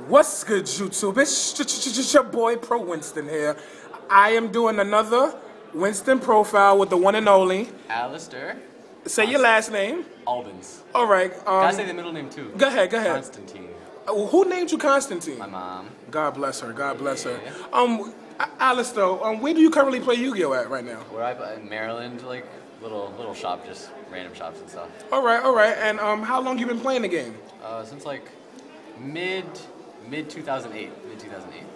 What's good, YouTube? It's your boy Pro Winston here. I am doing another Winston profile with the one and only Alistar. Say your last name. Albans. All right. Gotta say the middle name too. Go ahead. Constantine. Who named you Constantine? My mom. God bless her. God bless her. Alistar, where do you currently play Yu-Gi-Oh at right now? Where I play in Maryland, like little shop, just random shops and stuff. All right. And how long you been playing the game? Since like mid 2008.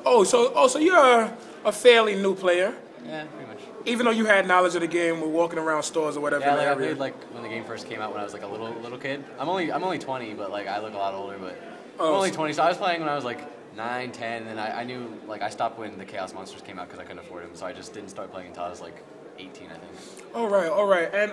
Oh, so you're a fairly new player. Yeah, pretty much. Even though you had knowledge of the game, we're walking around stores or whatever. Yeah, in the like I area. played like when the game first came out when I was like a little kid. I'm only 20, but like I look a lot older. But I'm only 20, so I was playing when I was like 9, 10, and then I knew like I stopped when the Chaos Monsters came out because I couldn't afford them, so I just didn't start playing until I was like 18, I think. All right. And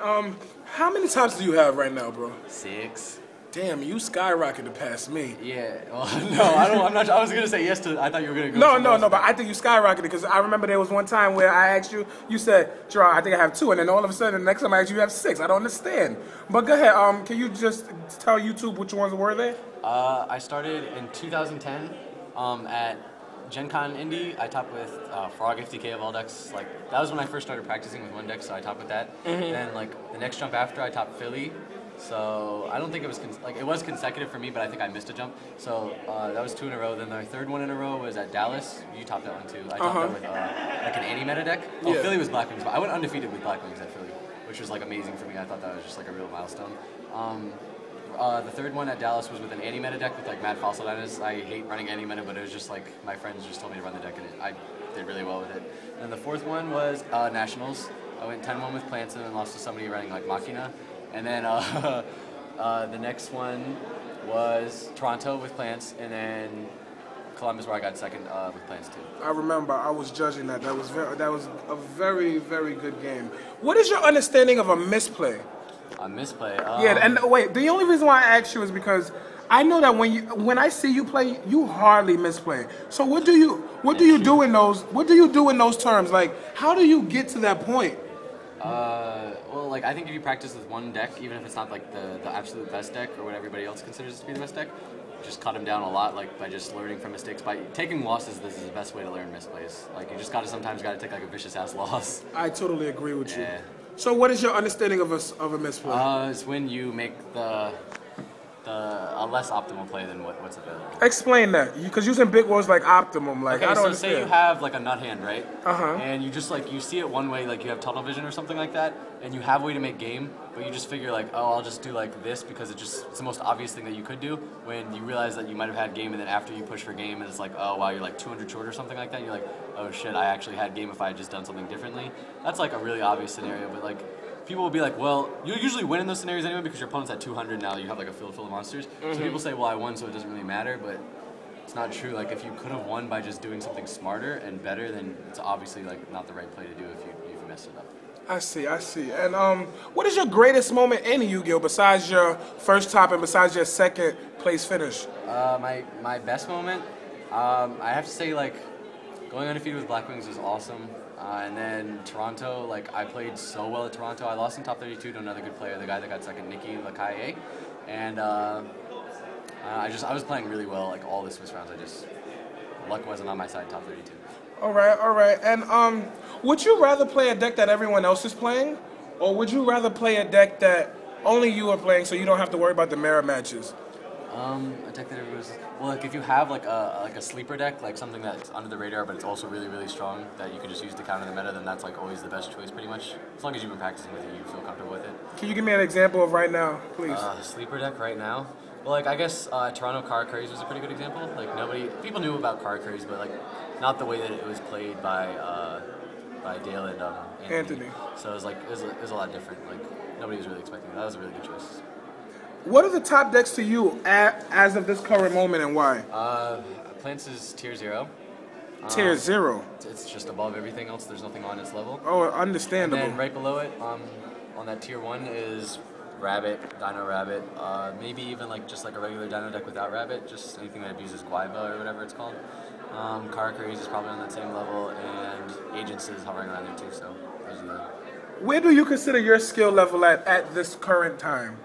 how many times do you have right now, bro? 6. Damn, you skyrocketed past me. Yeah. Well, no, I'm not. I was gonna say yes to. I thought you were gonna go. No, but I think you skyrocketed because I remember there was one time where I asked you, you said, Gerard, I think I have 2, and then all of a sudden the next time I asked you, you have 6. I don't understand. But go ahead. Can you just tell YouTube which ones were there? I started in 2010 at Gen Con Indy. I topped with Frog FTK of all decks. Like that was when I first started practicing with one deck, so I topped with that. And then like the next jump after, I topped Philly. So I don't think it was it was consecutive for me, but I think I missed a jump. So that was 2 in a row. Then the third one in a row was at Dallas. You topped that one too. I topped that with like an anti-meta deck. Oh, yeah. Philly was Black Wings, but I went undefeated with Black Wings at Philly, which was like amazing for me. I thought that was just like a real milestone. The third one at Dallas was with an anti-meta deck with like Mad Fossil Dynasty. I hate running anti-meta, but it was just like my friends just told me to run the deck, and I did really well with it. And the fourth one was Nationals. I went 10-1 with Plants and then lost to somebody running like Machina. And then the next one was Toronto with Plants, and then Columbus where I got second with Plants too. I remember I was judging that. That was a very, very good game. What is your understanding of a misplay? A misplay? Yeah, and wait, the only reason why I asked you is because I know that when I see you play, you hardly misplay. So what do you do in those terms? Like, how do you get to that point? Well, like I think if you practice with one deck, even if it's not like the absolute best deck or what everybody else considers to be the best deck, just cut them down a lot, like by just learning from mistakes. By taking losses, this is the best way to learn misplays. Like you just sometimes gotta take like a vicious ass loss. I totally agree with you. Yeah. So what is your understanding of a misplay? It's when you make a less optimal play than what's available. Explain that, because using big words like optimum, like okay, I don't so understand. say you have like a nut hand, right? Uh-huh. And you just like you see it one way, like you have tunnel vision or something like that, and you have a way to make game, but you just figure like, oh, I'll just do like this because it's the most obvious thing that you could do. When you realize that you might have had game, and then after you push for game, and it's like, oh wow, you're like 200 short or something like that. You're like, oh shit, I actually had game if I had just done something differently. That's like a really obvious scenario, but like. People will be like, well, you usually win in those scenarios anyway because your opponent's at 200 now. You have like a field full of monsters. So people say, well, I won, so it doesn't really matter. But it's not true. Like if you could have won by just doing something smarter and better, then it's obviously like not the right play to do if you messed it up. I see. And what is your greatest moment in Yu-Gi-Oh besides your first top and besides your second place finish? My best moment, I have to say like going undefeated with Black Wings was awesome. And then Toronto, like I played so well at Toronto. I lost in top 32 to another good player, the guy that got second, Nikki Lakaye. And I was playing really well, like all the Swiss rounds. Luck wasn't on my side, top 32. All right. And would you rather play a deck that everyone else is playing, or would you rather play a deck that only you are playing, so you don't have to worry about the mirror matches? A deck that everyone's like if you have like a sleeper deck, like something that's under the radar but it's also really really strong that you can just use to counter the meta, then that's like always the best choice pretty much. As long as you've been practicing with it, you feel comfortable with it. Can you give me an example of right now, please? Sleeper deck right now. Well, like I guess Toronto Card Craze was a pretty good example. Like people knew about Card Craze, but like not the way that it was played by Dale and Anthony. So it was like it was a lot different. Like nobody was really expecting it. That was a really good choice. What are the top decks to you as of this current moment, and why? Plants is tier 0. Tier 0? It's just above everything else. There's nothing on its level. Oh, understandable. And then right below it, on that tier 1 is Rabbit, Dino Rabbit, maybe even like just like a regular Dino deck without Rabbit, just anything that abuses Guaiva or whatever it's called. Car Craze is probably on that same level, and Agents is hovering around there too, so those are the... Where do you consider your skill level at this current time?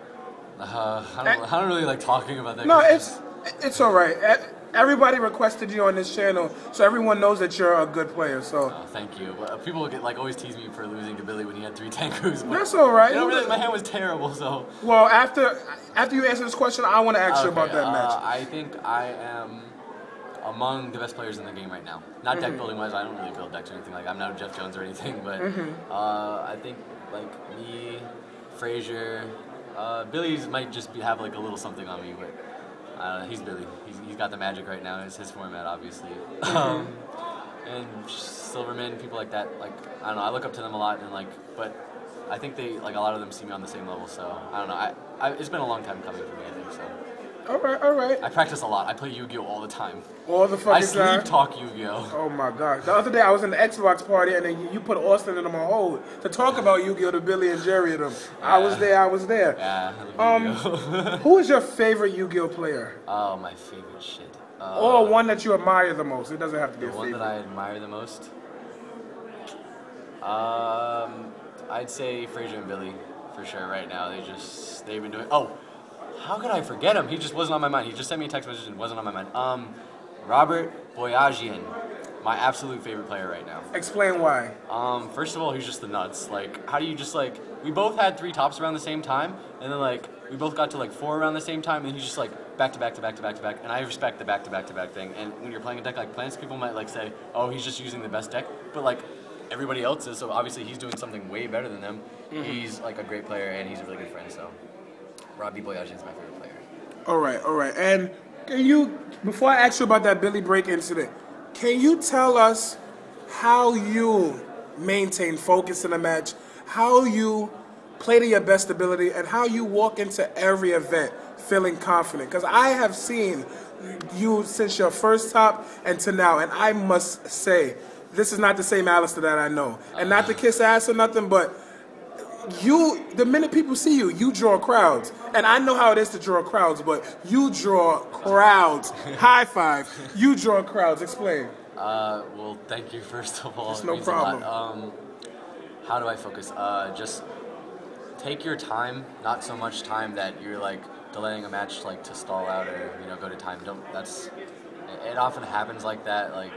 I don't really like talking about that. No, it's all right. everybody requested you on this channel, so everyone knows that you're a good player. So thank you. People get, like, always tease me for losing to Billy when he had 3 Tenkus. That's all right. You know, really, my hand was terrible. So. Well, after you answer this question, I want to ask you about that match. I think I am among the best players in the game right now. Not deck building wise. I don't really build decks or anything. Like, I'm not Jeff Jones or anything, but I think like me, Frazier, Billy's might just have like a little something on me, but. He's Billy. He's got the magic right now. It's his format, obviously. And Silverman, people like that. Like, I don't know. I look up to them a lot, and like, but I think they like a lot of them see me on the same level. So I don't know. It's been a long time coming for me. I think so. All right. I practice a lot. I play Yu-Gi-Oh all the time. All the fucking time. I sleep talk Yu-Gi-Oh. Oh my god! The other day I was in the Xbox party and then you put Austin in them on hold to talk about Yu-Gi-Oh to Billy and Jerry and them. Yeah. I was there. Yeah. I love Yu-Gi-Oh. Who is your favorite Yu-Gi-Oh player? Oh, my favorite shit. Or one that you admire the most. It doesn't have to be a favorite. The one that I admire the most. I'd say Frazier and Billy for sure. Right now, they've been doing. Oh. How could I forget him? He just wasn't on my mind. He just sent me a text message and wasn't on my mind. Robert Boyajian, my absolute favorite player right now. Explain why. First of all, he's just the nuts. Like, how do you just like? We both had 3 tops around the same time, and then like we both got to like 4 around the same time, and he's just like back to back to back to back to back. And I respect the back to back to back thing. And when you're playing a deck like Plants, people might like say, "Oh, he's just using the best deck," but like everybody else is. So obviously, he's doing something way better than them. He's like a great player, and he's a really good friend. So. Robbie Boyajian is my favorite player. All right. And can you, before I ask you about that Billy break incident, can you tell us how you maintain focus in a match, how you play to your best ability, and how you walk into every event feeling confident? Because I have seen you since your first top and to now, and I must say, this is not the same Alistar that I know. And not to kiss ass or nothing, but the minute people see you, you draw crowds. And I know how it is to draw crowds, but you draw crowds. High five. You draw crowds. Explain. Well, thank you, first of all. It's no problem. How do I focus? Just take your time, not so much time that you're like delaying a match like to stall out or, you know, go to time. It often happens like that, like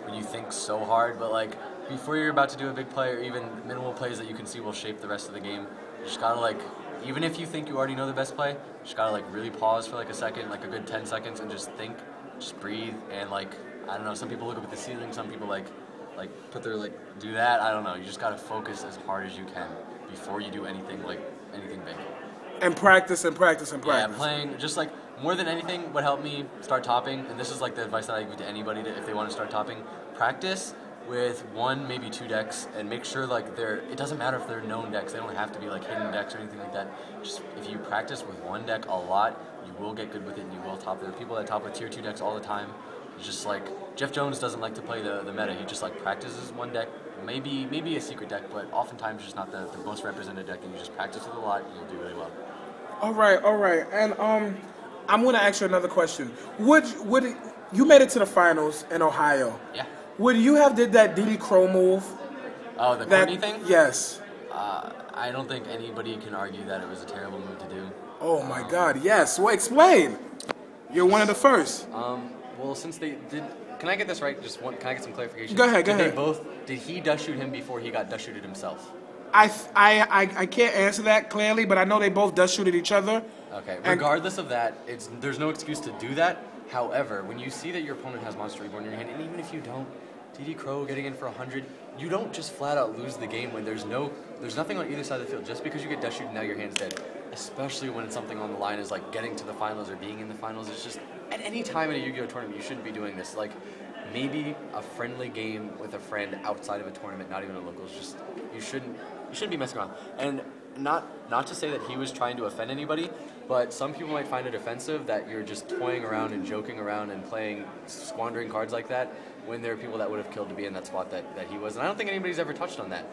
when you think so hard, but like before you're about to do a big play or even minimal plays that you can see will shape the rest of the game, you just gotta like, even if you think you already know the best play, you just gotta like really pause for like a second, like a good 10 seconds and just think, just breathe and like, I don't know, some people look up at the ceiling, some people like put their do that, I don't know, you just gotta focus as hard as you can before you do anything big. And practice. Yeah, playing, just like, more than anything, what helped me start topping, and this is like the advice that I give to anybody if they want to start topping, practice with 1, maybe 2 decks, and make sure like it doesn't matter if they're known decks, they don't have to be like hidden decks or anything like that. Just if you practice with 1 deck a lot, you will get good with it and you will top. There are people that top with tier 2 decks all the time. It's just like, Jeff Jones doesn't like to play the meta, he just like practices 1 deck, maybe a secret deck, but oftentimes just not the most represented deck, and you just practice with a lot and you'll do really well. All right, and I'm gonna ask you another question. Would you made it to the finals in Ohio? Yeah. Would you have did that Diddy Crow move? Oh, the Courtney thing? Yes. I don't think anybody can argue that it was a terrible move to do. Oh my God, yes. Well, explain. You're one of the first. Well, since they did, can I get this right? Can I get some clarification? Go ahead. Did he dust shoot him before he got dust shooted himself? I can't answer that clearly, but I know they both dust shooted each other. Okay. Regardless of that, there's no excuse to do that. However, when you see that your opponent has Monster Reborn in your hand, and even if you don't, DD Crow getting in for 100, you don't just flat out lose the game when there's nothing on either side of the field. Just because you get dust shooted, now your hand's dead. Especially when it's something on the line is like getting to the finals or being in the finals. It's just, at any time in a Yu-Gi-Oh tournament, you shouldn't be doing this. Like, maybe a friendly game with a friend outside of a tournament, not even a locals, just, you shouldn't be messing around. And not to say that he was trying to offend anybody, but some people might find it offensive that you're just toying around and joking around and squandering cards like that when there are people that would have killed to be in that spot that he was. And I don't think anybody's ever touched on that.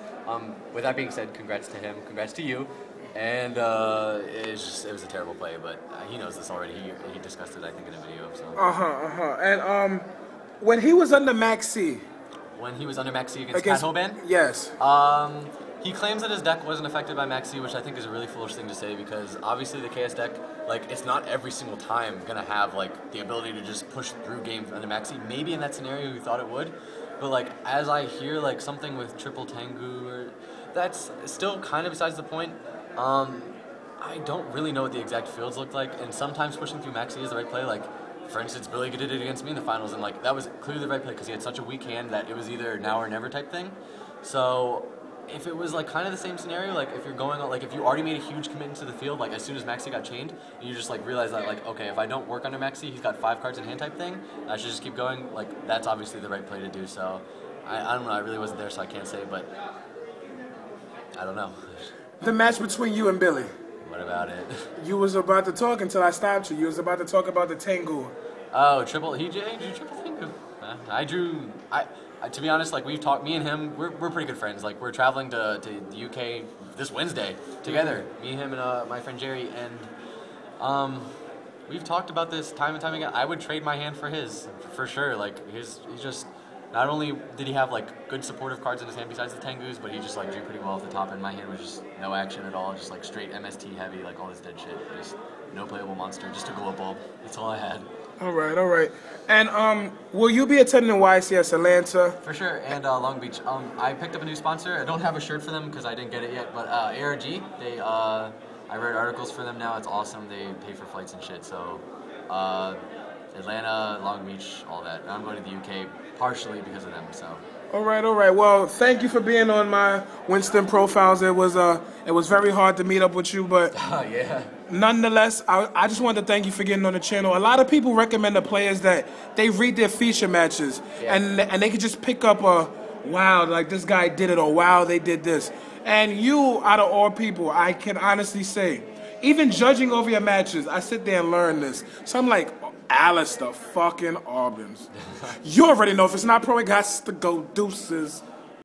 With that being said, congrats to him, congrats to you. And it was a terrible play, but he knows this already. He discussed it, I think, in a video. So. And when he was under Max C. When he was under Max C against Pat Hoban? Yes. He claims that his deck wasn't affected by Maxi, which I think is a really foolish thing to say because obviously the KS deck, like, it's not every single time gonna have like the ability to just push through games under Maxi. Maybe in that scenario we thought it would, but like as I hear like something with triple Tengu, or that's still kind of besides the point. I don't really know what the exact fields look like, and sometimes pushing through Maxi is the right play. Like, for instance, Billy did it against me in the finals, and like that was clearly the right play because he had such a weak hand that it was either now or never type thing. So if it was like kind of the same scenario, like if you're going on, like if you already made a huge commitment to the field, like as soon as Maxi got chained, and you just like realize that like, okay, if I don't work under Maxi, he's got 5 cards in hand type thing, I should just keep going. Like that's obviously the right play to do. So I don't know, I really wasn't there, so I can't say, but I don't know. The match between you and Billy. What about it? You was about to talk until I stopped you. You was about to talk about the Tengu. Oh, he drew triple Tengu. To be honest, like we've talked, me and him, we're pretty good friends. Like we're traveling to the UK this Wednesday together. Me, him, and my friend Jerry, and we've talked about this time and time again. I would trade my hand for his, for sure. Like he's just, not only did he have like good supportive cards in his hand besides the Tengus, but he just like drew pretty well off the top, and my hand was just no action at all, just like straight MST heavy, like all this dead shit, just no playable monster, just a glow bulb. That's all I had. All right. And will you be attending YCS Atlanta? For sure, and Long Beach. I picked up a new sponsor. I don't have a shirt for them because I didn't get it yet, but ARG, they I read articles for them now. It's awesome. They pay for flights and shit. So Atlanta, Long Beach, all that. And I'm going to the UK partially because of them. So. All right. Well, thank you for being on my Winston profiles. It was very hard to meet up with you, but yeah. Nonetheless, I just wanted to thank you for getting on the channel. A lot of people recommend the players that they read their feature matches, and they could just pick up a, wow, like this guy did it, or wow, they did this. And you, out of all people, I can honestly say, even judging over your matches, I sit there and learn this. So I'm like, Alistar fucking Albans. You already know if it's not pro, it got to go deuces.